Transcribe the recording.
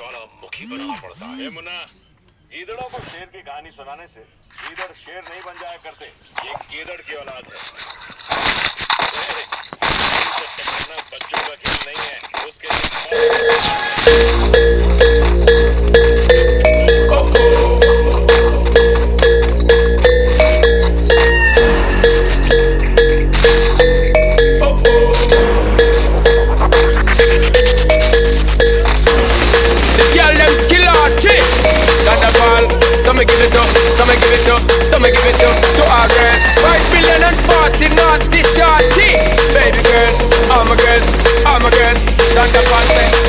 ज्वालामुखी बनना पड़ता है। मुन्ना, गीदड़ों को शेर की कहानी सुनाने से गीदड़ शेर नहीं बन जाया करते। ये गीदड़ की औलाद है। बच्चों का खेल नहीं है, उसके to our girls. 5 million and 40 naughty shorty. Baby girl, all my girls, Thunderball say